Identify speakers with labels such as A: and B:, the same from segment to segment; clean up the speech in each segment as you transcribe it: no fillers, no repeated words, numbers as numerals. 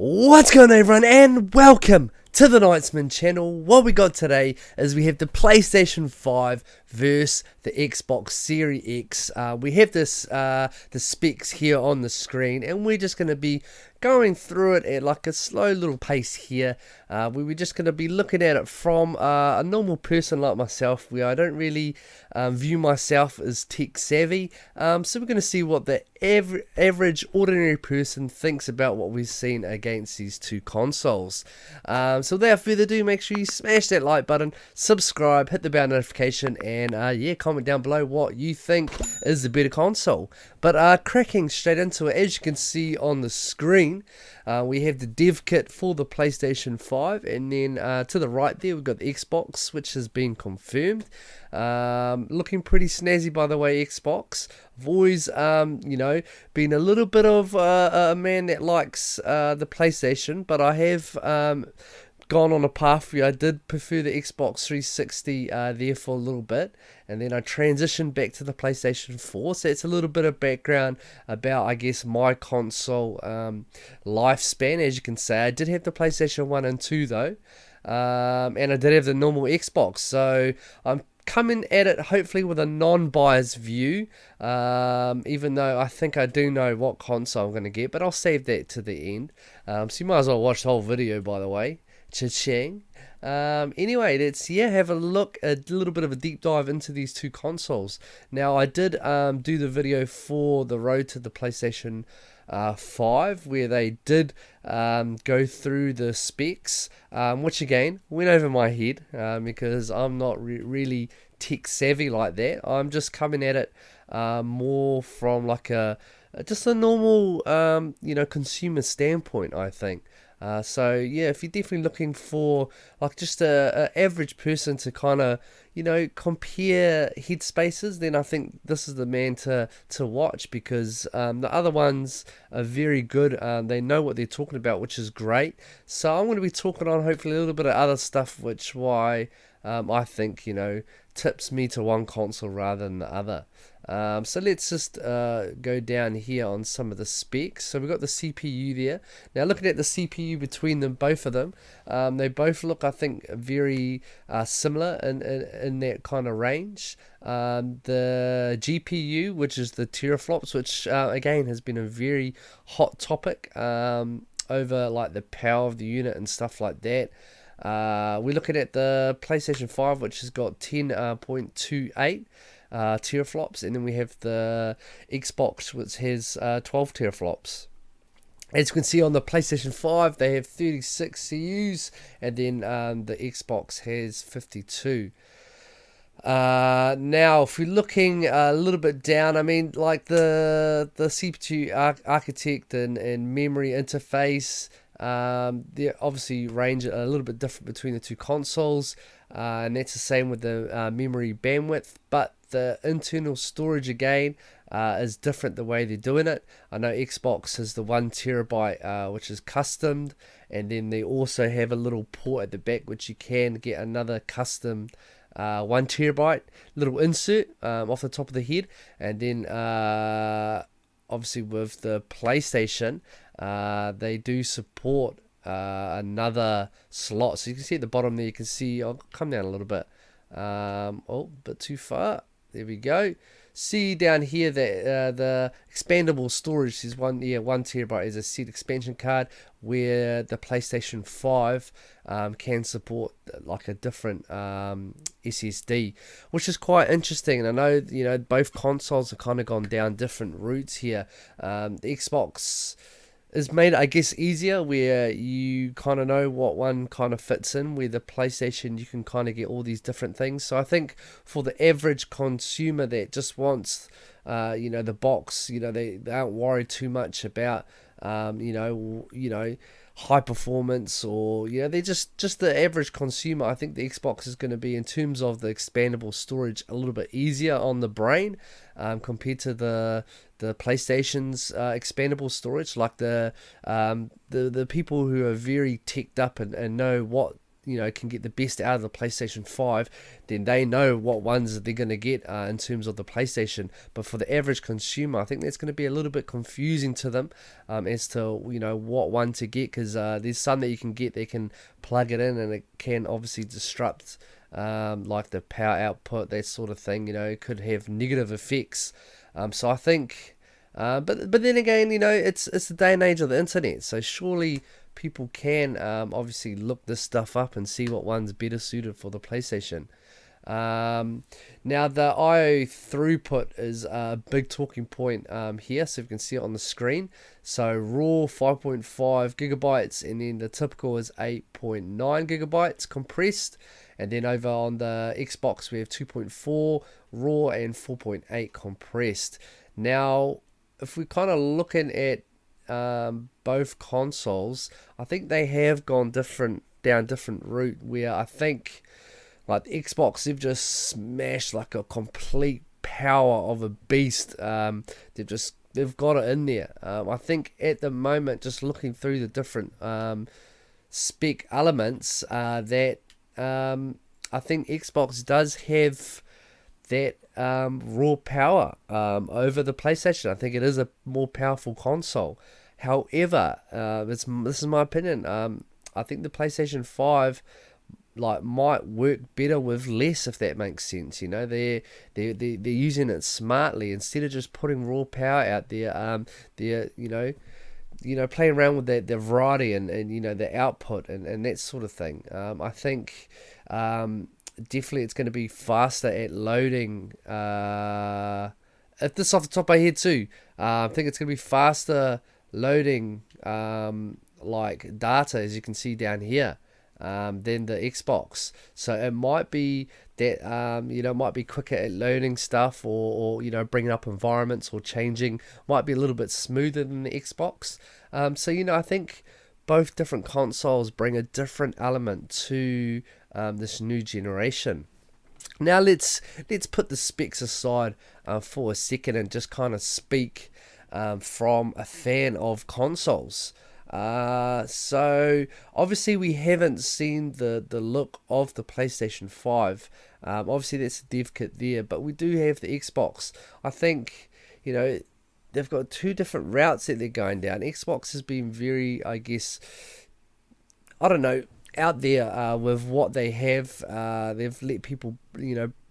A: What's going on, everyone, and welcome to the Knightsman channel. What we got today is we have the PlayStation 5 versus the Xbox Series X. We have this the specs here on the screen, and we're just going to be going through it at like a slow little pace here. We're just going to be looking at it from a normal person like myself, where I don't really view myself as tech savvy. So we're going to see what the average ordinary person thinks about what we've seen against these two consoles. So without further ado, make sure you smash that like button, subscribe, hit the bell notification, and yeah, comment down below what you think is the better console. But cracking straight into it, as you can see on the screen, we have the dev kit for the PlayStation 5, and then to the right there we've got the Xbox, which has been confirmed. Looking pretty snazzy, by the way, Xbox. I've always, been a little bit of a man that likes the PlayStation, but I have gone on a path where I did prefer the Xbox 360 there for a little bit, and then I transitioned back to the PlayStation 4. So it's a little bit of background about, I guess, my console lifespan. As you can say, I did have the PlayStation 1 and 2 though, and I did have the normal Xbox, so I'm coming at it hopefully with a non-biased view, even though I think I do know what console I'm going to get, but I'll save that to the end. So you might as well watch the whole video, by the way. Cha-ching. Anyway, let's have a look, a little bit of a deep dive into these two consoles. Now, I did do the video for the road to the PlayStation 5, where they did go through the specs, which again went over my head, because I'm not really tech savvy like that. I'm just coming at it more from like just a normal consumer standpoint, I think. So yeah, if you're definitely looking for like just a average person to kind of compare headspaces, then I think this is the man to watch, because the other ones are very good. They know what they're talking about, which is great. So I'm going to be talking on hopefully a little bit of other stuff, which I think tips me to one console rather than the other. So let's just go down here on some of the specs. So we've got the CPU there. Now, looking at the CPU between them, both of them, they both look, I think, very similar in that kind of range. The GPU, which is the teraflops, which again has been a very hot topic over like the power of the unit and stuff like that. We're looking at the PlayStation 5, which has got 10.28 teraflops, and then we have the Xbox, which has 12 teraflops. As you can see on the PlayStation 5, they have 36 CUs, and then the Xbox has 52. Now, if we're looking a little bit down, I mean, like the CPU architect and memory interface, they obviously range a little bit different between the two consoles, and that's the same with the memory bandwidth, but the internal storage again is different the way they're doing it. I know Xbox has the 1 terabyte, which is custom, and then they also have a little port at the back which you can get another custom 1 terabyte little insert off the top of the head. And then obviously with the PlayStation, they do support another slot. So you can see at the bottom there, you can see, I'll come down a little bit, a bit too far. There we go. See down here that the expandable storage is 1 terabyte is a set expansion card, where the PlayStation 5 can support like a different SSD, which is quite interesting. And I know both consoles have kind of gone down different routes here. The Xbox is made, I guess, easier, where you kind of know what one kind of fits in, where the PlayStation, you can kind of get all these different things. So I think for the average consumer that just wants the box, they aren't worried too much about high performance, or they're just the average consumer. I think the Xbox is going to be, in terms of the expandable storage, a little bit easier on the brain compared to the PlayStation's expandable storage. Like the people who are very teched up and know what can get the best out of the PlayStation 5, then they know what ones they're going to get in terms of the PlayStation. But for the average consumer, I think that's going to be a little bit confusing to them as to what one to get, because there's some that you can get that can plug it in and it can obviously disrupt like the power output, that sort of thing. It could have negative effects. So I think, but then again, it's the day and age of the internet. So surely people can obviously look this stuff up and see what one's better suited for the PlayStation. Now the I/O throughput is a big talking point here, so you can see it on the screen. So raw 5.5 gigabytes, and then the typical is 8.9 gigabytes compressed. And then over on the Xbox we have 2.4 raw and 4.8 compressed. Now if we're kind of looking at both consoles, I think they have gone down different route, where I think like the Xbox, they've just smashed like a complete power of a beast. They've got it in there. I think at the moment, just looking through the different spec elements, that I think Xbox does have that raw power over the PlayStation. I think it is a more powerful console. However, this is my opinion. I think the PlayStation 5 might work better with less, if that makes sense. They're using it smartly instead of just putting raw power out there. They're playing around with the variety and the output and that sort of thing. I think definitely it's going to be faster at loading. If this off the top of my head too, I think it's going to be faster loading like data, as you can see down here, than the Xbox. So it might be that might be quicker at loading stuff, or bringing up environments or changing, might be a little bit smoother than the Xbox. So I think both different consoles bring a different element to this new generation. Now let's put the specs aside for a second and just kind of speak from a fan of consoles. So obviously we haven't seen the look of the PlayStation 5. Obviously that's the dev kit there, but we do have the Xbox. I think they've got two different routes that they're going down. Xbox has been very, I guess, out there with what they have. They've let people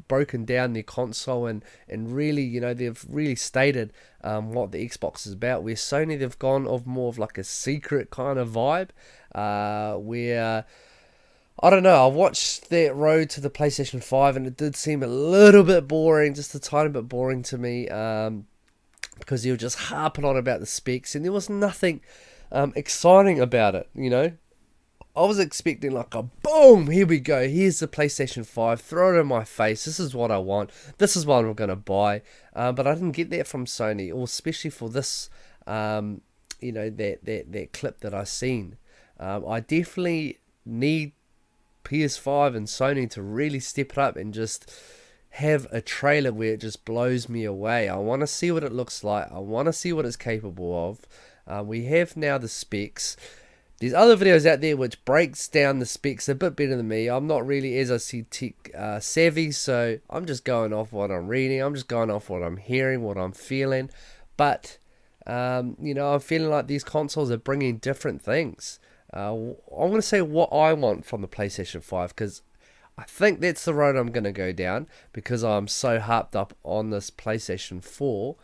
A: broken down their console and really they've really stated what the Xbox is about, where Sony, they've gone more of like a secret kind of vibe, where I watched that road to the PlayStation 5 and it did seem a little bit boring, just a tiny bit boring to me, because you were just harping on about the specs and there was nothing exciting about it. I was expecting like a boom, here we go, here's the PlayStation 5, throw it in my face, this is what I want, this is what I'm going to buy. But I didn't get that from Sony, or especially for this, that clip that I seen. I definitely need PS5 and Sony to really step it up and just have a trailer where it just blows me away. I want to see what it looks like, I want to see what it's capable of. We have now the specs. There's other videos out there which breaks down the specs a bit better than me. I'm not really, as I said, tech savvy, so I'm just going off what I'm reading. I'm just going off what I'm hearing, what I'm feeling. But, I'm feeling like these consoles are bringing different things. I'm going to say what I want from the PlayStation 5, because I think that's the road I'm going to go down, because I'm so harped up on this PlayStation 4.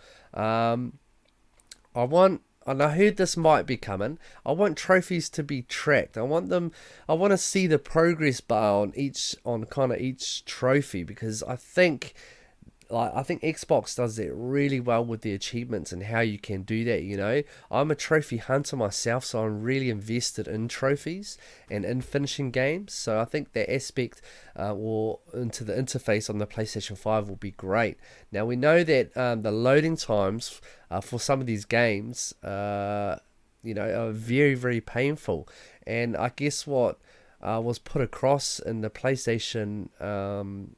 A: And I heard this might be coming, I want trophies to be tracked. I want to see the progress bar on kind of each trophy, because I think Xbox does that really well with the achievements and how you can do that. I'm a trophy hunter myself, so I'm really invested in trophies and in finishing games. So I think that aspect or into the interface on the PlayStation 5 will be great. Now we know that the loading times for some of these games are very, very painful, and I guess what was put across in the PlayStation in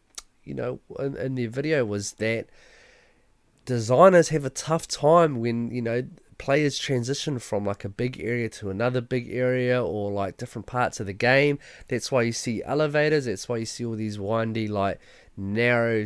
A: their video was that designers have a tough time when players transition from like a big area to another big area, or like different parts of the game. That's why you see elevators. That's why you see all these windy, like narrow,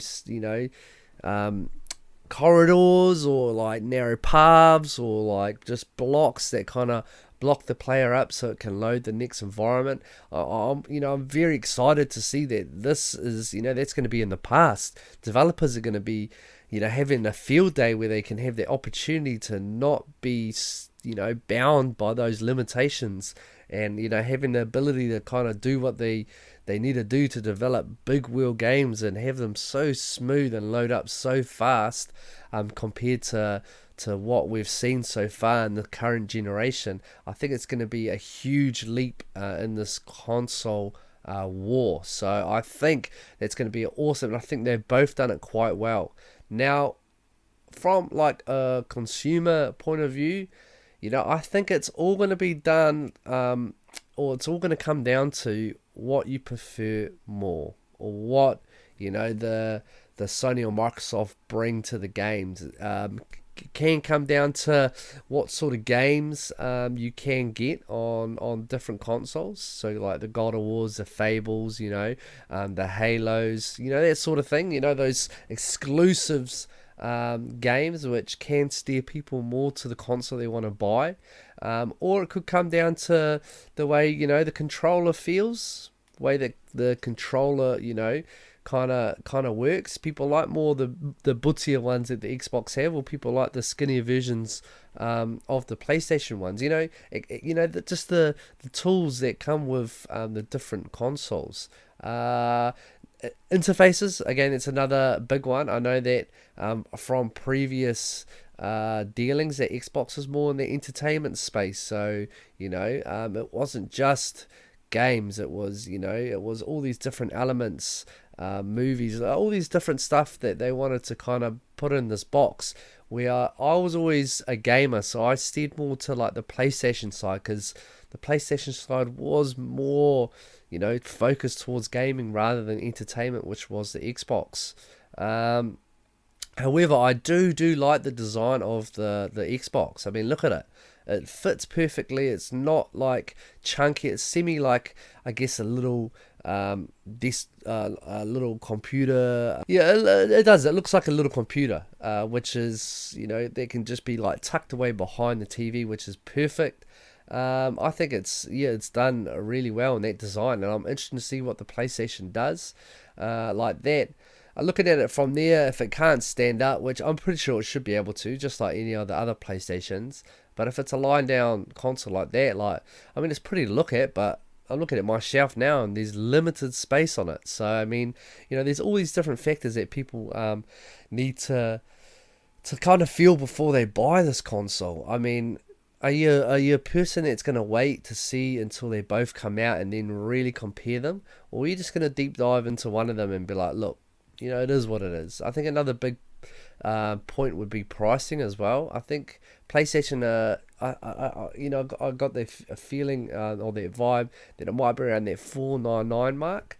A: corridors, or like narrow paths, or like just blocks that kind of block the player up so it can load the next environment. I'm very excited to see that this is, that's going to be in the past. Developers are going to be, having a field day where they can have the opportunity to not be, bound by those limitations, and, having the ability to kind of do what they need to do to develop big wheel games and have them so smooth and load up so fast, compared to what we've seen so far in the current generation. I think it's going to be a huge leap in this console war. So I think that's going to be awesome, and I think they've both done it quite well. Now, from like a consumer point of view, I think it's all going to be done, or it's all going to come down to what you prefer more, or what the Sony or Microsoft bring to the games. Can come down to what sort of games you can get on different consoles. So like the God of Wars, the Fables, the Halos, that sort of thing. Those exclusives games which can steer people more to the console they want to buy. Or it could come down to the way the controller feels, the way that the controller kind of works. People like more the buttier ones that the Xbox have, or people like the skinnier versions of the PlayStation ones. Just the tools that come with the different consoles. Interfaces, again, it's another big one. I know that from previous dealings that Xbox is more in the entertainment space. So it wasn't just games. It was all these different elements, movies, all these different stuff that they wanted to kind of put in this box. Where I was always a gamer, so I steered more to like the PlayStation side, because the PlayStation side was more focused towards gaming rather than entertainment, which was the Xbox. However, I do like the design of the Xbox. I mean, look at it. It fits perfectly. It's not like chunky. It's like, I guess, a little little computer. Yeah, it does. It looks like a little computer, which is, they can just be like tucked away behind the TV, which is perfect. I think it's done really well in that design, and I'm interested to see what the PlayStation does like that. Looking at it from there, if it can't stand up, which I'm pretty sure it should be able to, just like any other PlayStations, but if it's a lying down console like that, it's pretty to look at, but I'm looking at my shelf now and there's limited space on it. So I mean, there's all these different factors that people need to kind of feel before they buy this console. I mean, are you a person that's going to wait to see until they both come out and then really compare them, or are you just going to deep dive into one of them and be like, look, it is what it is? I think another big point would be pricing as well. I think PlayStation, I got the feeling or the vibe that it might be around that $499 mark,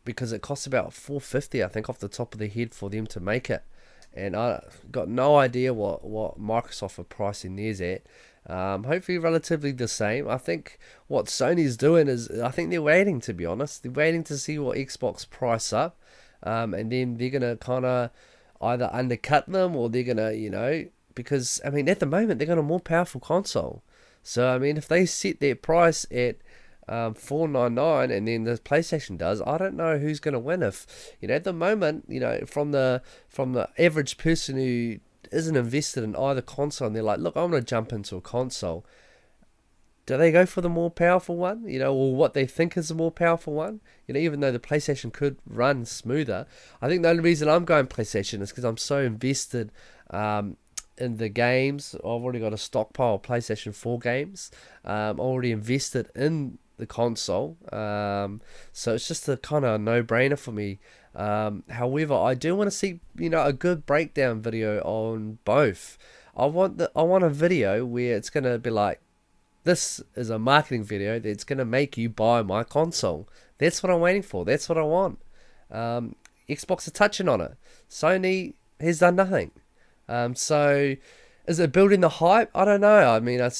A: because it costs about $450, I think, off the top of the head for them to make it, and I got no idea what Microsoft are pricing theirs at. Hopefully relatively the same. I think what Sony's doing is, I think they're waiting, to be honest. They're waiting to see what Xbox price up, and then they're going to kind of either undercut them, or they're going to, because, I mean, at the moment, they've got a more powerful console. So, I mean, if they set their price at $499 and then the PlayStation does, I don't know who's going to win. If, at the moment, from the average person who isn't invested in either console and they're like, look, I'm going to jump into a console, do they go for the more powerful one, or what they think is the more powerful one? Even though the PlayStation could run smoother, I think the only reason I'm going PlayStation is because I'm so invested in the games. I've already got a stockpile of PlayStation 4 games. I'm already invested in the console, so it's just a kind of no-brainer for me. However, I do want to see a good breakdown video on both. I want a video where it's gonna be like, this is a marketing video that's gonna make you buy my console. That's what I'm waiting for. That's what I want. Xbox are touching on it. Sony has done nothing. So Is it building the hype? I don't know. I mean, I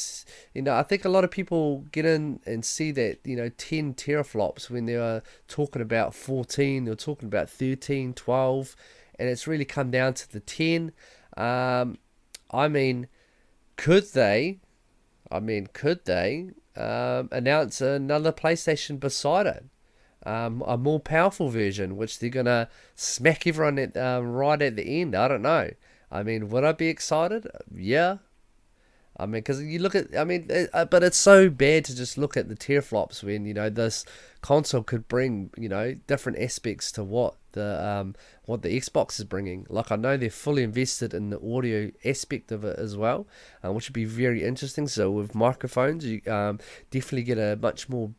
A: think a lot of people get in and see that 10 teraflops when they were talking about 14, they were talking about 13, 12, and it's really come down to the 10. I mean, could they? Could they announce another PlayStation beside it? A more powerful version, which they're gonna smack everyone at right at the end. I don't know. I mean, would I be excited? Yeah. I mean, because you look at, but it's so bad to just look at the teraflops when this console could bring different aspects to what the Xbox is bringing. Like, I know they're fully invested in the audio aspect of it as well, which would be very interesting. So with microphones, you definitely get a much more,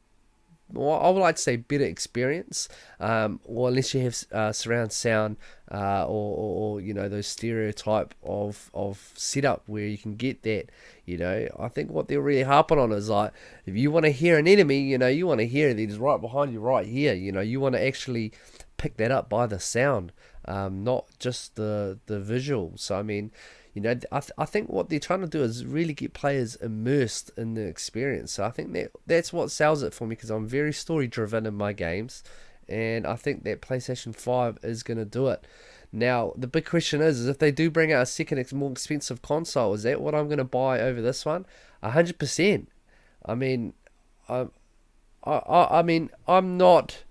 A: well, I would like to say better experience, or unless you have surround sound, or those stereotype of setup where you can get that. I think what they're really harping on is, like, if you want to hear an enemy, you want to hear it, it's right behind you right here. You want to actually pick that up by the sound, not just the visual. So I mean, I think what they're trying to do is really get players immersed in the experience. So I think that's what sells it for me, because I'm very story driven in my games, and I think that PlayStation 5 is going to do it. Now, the big question is if they do bring out a second more expensive console, is that what I'm going to buy over this one? 100%. I mean, I'm not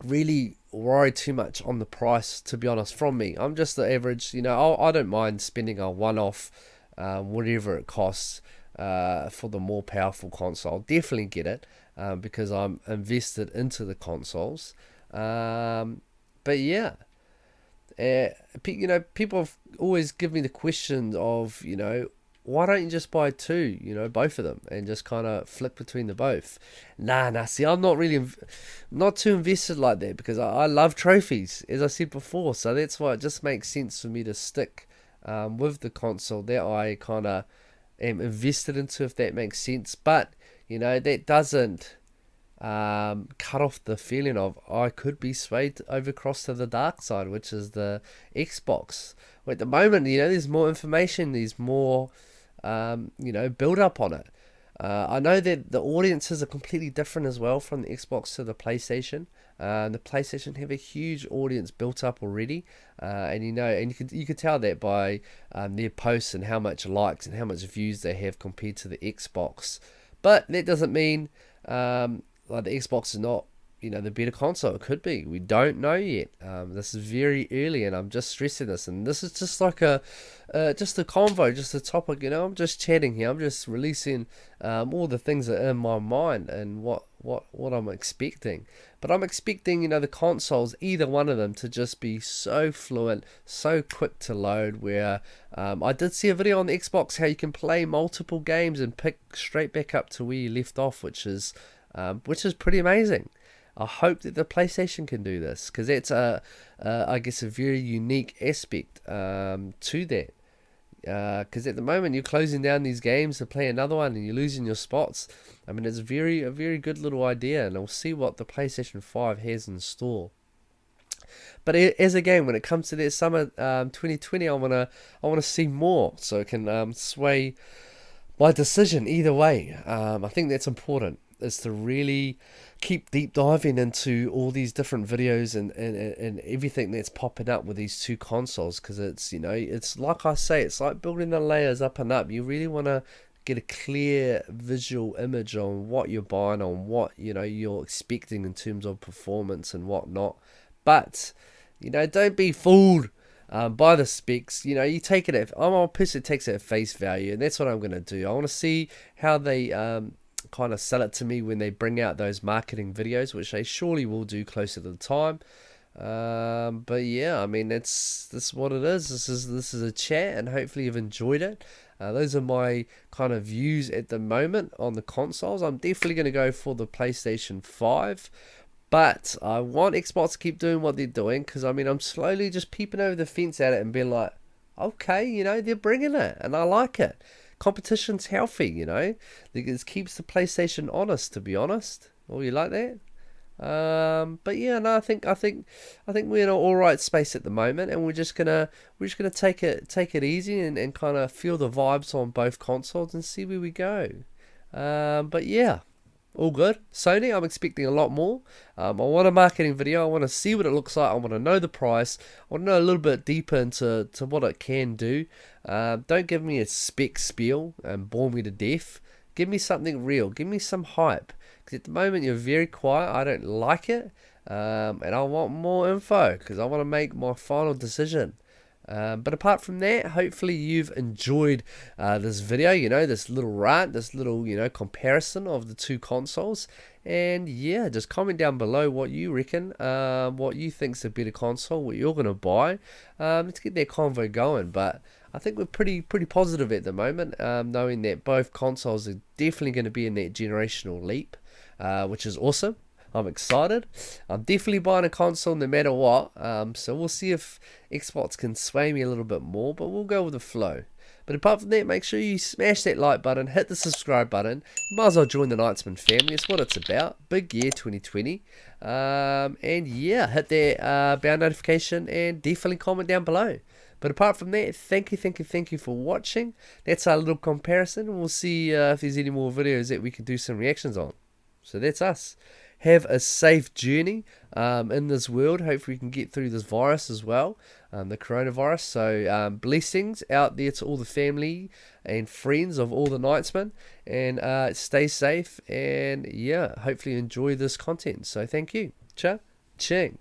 A: really worry too much on the price, to be honest. From me, I'm just the average, I don't mind spending a one-off, whatever it costs, for the more powerful console. Definitely get it, because I'm invested into the consoles. But yeah, people have always given me the question of, why don't you just buy two, both of them, and just kind of flick between the both? Nah, see, I'm not really, not too invested like that, because I love trophies, as I said before, so that's why it just makes sense for me to stick with the console that I kind of am invested into, if that makes sense. But, that doesn't cut off the feeling of I could be swayed over across to the dark side, which is the Xbox. Well, at the moment, there's more information, there's more build up on it. I know that the audiences are completely different as well from the Xbox to the PlayStation. The PlayStation have a huge audience built up already, and you could tell that by their posts and how much likes and how much views they have compared to the Xbox. But that doesn't mean like the Xbox is not the better console. It could be. We don't know yet. This is very early, and I'm just stressing this. And this is just like just a convo, just a topic. I'm just chatting here. I'm just releasing all the things that are in my mind and what I'm expecting. But I'm expecting the consoles, either one of them, to just be so fluent, so quick to load. Where I did see a video on the Xbox how you can play multiple games and pick straight back up to where you left off, which is pretty amazing. I hope that the PlayStation can do this, because that's I guess a very unique aspect to that. Because at the moment you're closing down these games to play another one and you're losing your spots. I mean, it's a very good little idea, and we'll see what the PlayStation 5 has in store. But as a game, when it comes to that summer 2020, I wanna see more, so it can sway my decision either way. I think that's important, is to really keep deep diving into all these different videos and everything that's popping up with these two consoles, because it's like I say, it's like building the layers up and up. You really want to get a clear visual image on what you're buying, on what you're expecting in terms of performance and whatnot. But don't be fooled by the specs. You take it I'm a person that takes it at face value, and that's what I'm going to do. I want to see how they kind of sell it to me when they bring out those marketing videos, which they surely will do closer to the time. But yeah, I mean, that's what it is. This is a chat, and hopefully you've enjoyed it. Those are my kind of views at the moment on the consoles. I'm definitely going to go for the PlayStation 5, but I want Xbox to keep doing what they're doing, because I'm slowly just peeping over the fence at it and being like, okay, they're bringing it, and I like it. Competition's healthy, it keeps the PlayStation honest, to be honest. Oh, you like that? But yeah, no, I think we're in an all right space at the moment, and we're just gonna take it easy and kind of feel the vibes on both consoles and see where we go. But yeah, all good. Sony, I'm expecting a lot more. I want a marketing video. I want to see what it looks like. I want to know the price. I want to know a little bit deeper into what it can do. Don't give me a spec spiel and bore me to death. Give me something real. Give me some hype. Because at the moment you're very quiet. I don't like it. And I want more info because I want to make my final decision. But apart from that, hopefully you've enjoyed this video, this little rant, this little, comparison of the two consoles. And yeah, just comment down below what you reckon, what you think's a better console, what you're going to buy. Let's get that convo going. But I think we're pretty positive at the moment, knowing that both consoles are definitely going to be in that generational leap, which is awesome. I'm excited. I'm definitely buying a console no matter what. So we'll see if Xbox can sway me a little bit more, but we'll go with the flow. But apart from that, make sure you smash that like button, hit the subscribe button. You might as well join the Knightsman family. It's what it's about. Big year 2020. And yeah, hit that bell notification and definitely comment down below. But apart from that, thank you for watching. That's our little comparison. We'll see if there's any more videos that we can do some reactions on. So that's us. Have a safe journey in this world. Hopefully we can get through this virus as well, the coronavirus. So blessings out there to all the family and friends of all the Knightsmen. And stay safe. And yeah, hopefully enjoy this content. So thank you. Cha-ching.